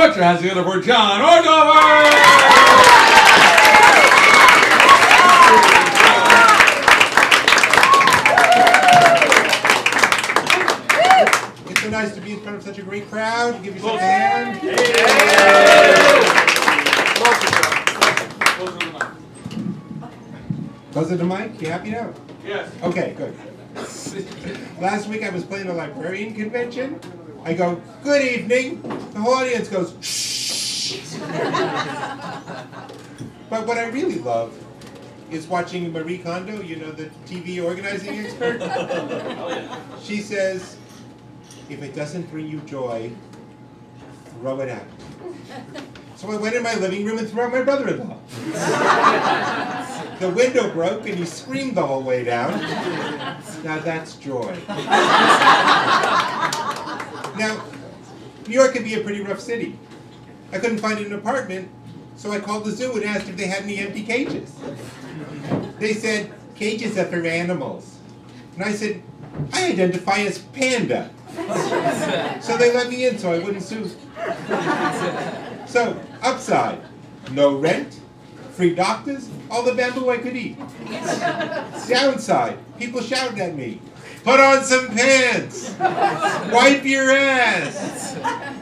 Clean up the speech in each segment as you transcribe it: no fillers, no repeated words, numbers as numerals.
Put your hands together for John Ordover! It's so nice to be in front of such a great crowd. Give yourself a hand. Close to the mic? You happy now? Yes. Okay, good. Last week I was playing a librarian convention. I go, good evening. The whole audience goes, shh. But what I really love is watching Marie Kondo, you know, the TV organizing expert. She says, if it doesn't bring you joy, throw it out. So I went in my living room and threw out my brother-in-law. The window broke and he screamed the whole way down. Now that's joy. Now, New York can be a pretty rough city. I couldn't find an apartment, so I called the zoo and asked if they had any empty cages. They said, cages are for animals. And I said, I identify as panda. So they let me in so I wouldn't sue. So, upside, no rent, free doctors, all the bamboo I could eat. Downside, people shouted at me, put on some pants, wipe your ass,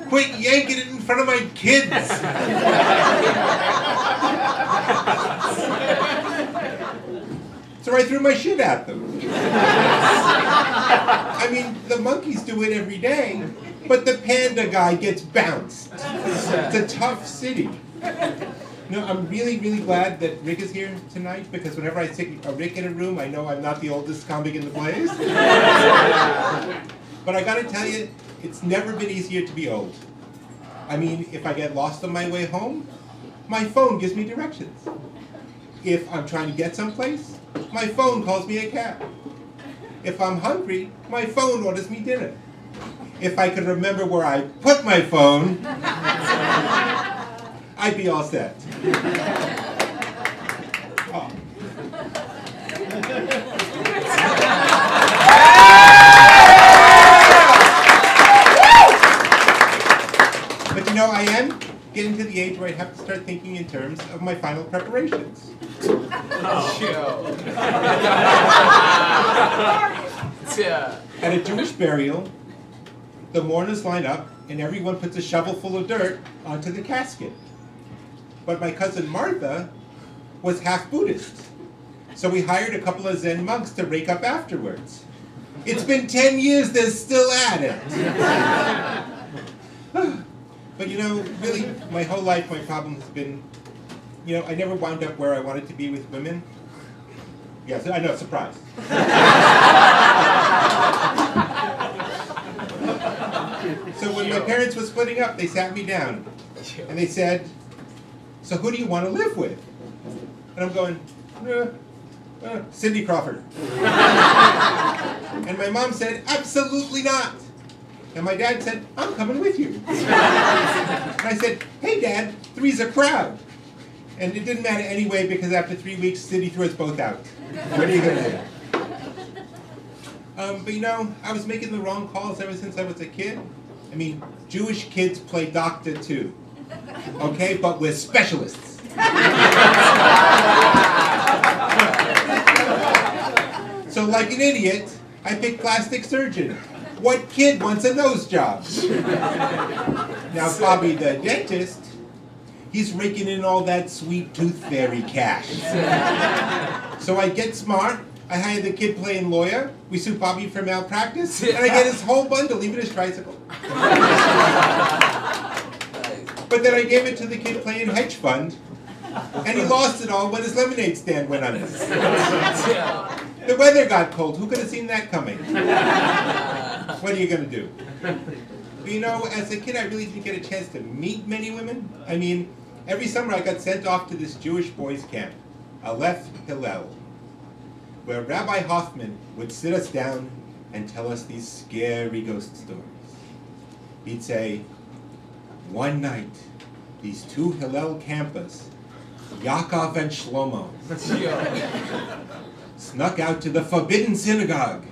quit yanking it in front of my kids. So I threw my shit at them. I mean, the monkeys do it every day, but the panda guy gets bounced. It's a tough city. No, I'm really, really glad that Rick is here tonight, because whenever I stick a Rick in a room, I know I'm not the oldest comic in the place. But I gotta tell you, it's never been easier to be old. I mean, if I get lost on my way home, my phone gives me directions. If I'm trying to get someplace, my phone calls me a cab. If I'm hungry, my phone orders me dinner. If I could remember where I put my phone, I'd be all set. Oh. But you know, I am getting to the age where I have to start thinking in terms of my final preparations. At a Jewish burial, the mourners line up and everyone puts a shovel full of dirt onto the casket. But my cousin Martha was half Buddhist, so we hired a couple of Zen monks to rake up afterwards. It's been 10 years, they're still at it. But you know, really, my whole life my problem has been, you know, I never wound up where I wanted to be with women. Yes, I know, surprise. So when my parents were splitting up, they sat me down and they said, so who do you want to live with? And I'm going, Cindy Crawford. And my mom said, absolutely not. And my dad said, I'm coming with you. And I said, hey Dad, three's a crowd. And it didn't matter anyway, because after 3 weeks, Cindy threw us both out. What are you going to do? But you know, I was making the wrong calls ever since I was a kid. I mean, Jewish kids play doctor too. Okay, but we're specialists. So like an idiot, I picked plastic surgeon. What kid wants a nose job? Now Bobby the dentist, he's raking in all that sweet tooth fairy cash. So I get smart, I hire the kid playing lawyer, we sue Bobby for malpractice, and I get his whole bundle, even his tricycle. But then I gave it to the kid playing hedge fund, and he lost it all when his lemonade stand went under. The weather got cold, who could have seen that coming? What are you going to do? But you know, as a kid, I really didn't get a chance to meet many women. I mean, every summer I got sent off to this Jewish boys' camp, Aleph Hillel, where Rabbi Hoffman would sit us down and tell us these scary ghost stories. He'd say, one night, these two Hillel campers, Yaakov and Shlomo, snuck out to the forbidden synagogue,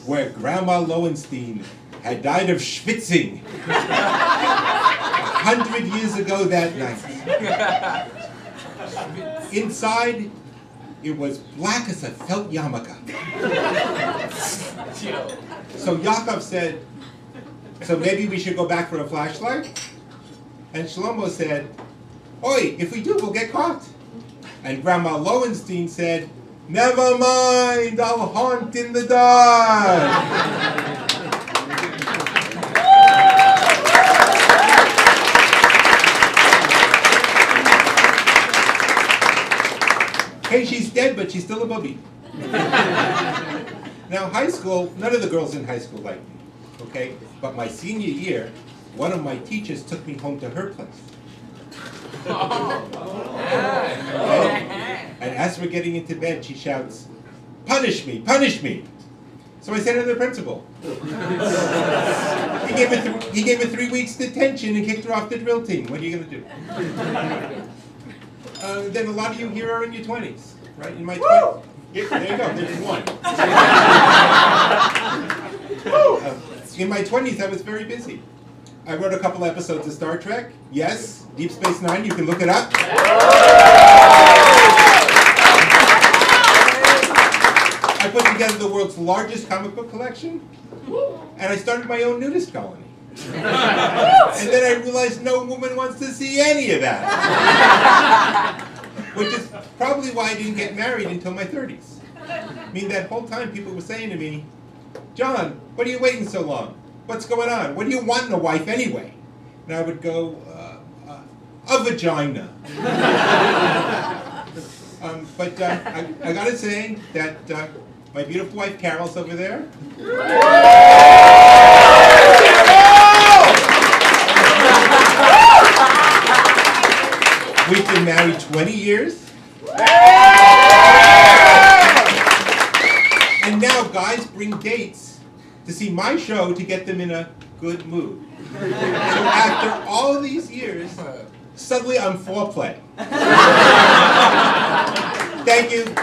where Grandma Lowenstein had died of schwitzing 100 100 years ago that night. Inside, it was black as a felt yarmulke. So Yaakov said, so maybe we should go back for a flashlight? And Shlomo said, oi, if we do, we'll get caught. And Grandma Lowenstein said, never mind, I'll haunt in the dark. Hey, she's dead, but she's still a bubby. Now, high school, none of the girls in high school liked me, okay? But my senior year, one of my teachers took me home to her place. And as we're getting into bed, she shouts, punish me, punish me. So I sent her to the principal. He gave her 3 weeks detention and kicked her off the drill team. What are you going to do? Then a lot of you here are in your 20s, right? In my 20s. There you go, there's one. In my 20s, I was very busy. I wrote a couple episodes of Star Trek. Yes, Deep Space Nine, you can look it up. I put together the world's largest comic book collection, and I started my own nudist colony. And then I realized no woman wants to see any of that. Which is probably why I didn't get married until my 30s. I mean, that whole time people were saying to me, John, what are you waiting so long? What's going on? What do you want in a wife anyway? And I would go, a vagina. But I gotta say that my beautiful wife Carol's over there. We've been married 20 years. And now guys bring dates to see my show to get them in a good mood. So after all these years, suddenly I'm foreplay. Thank you.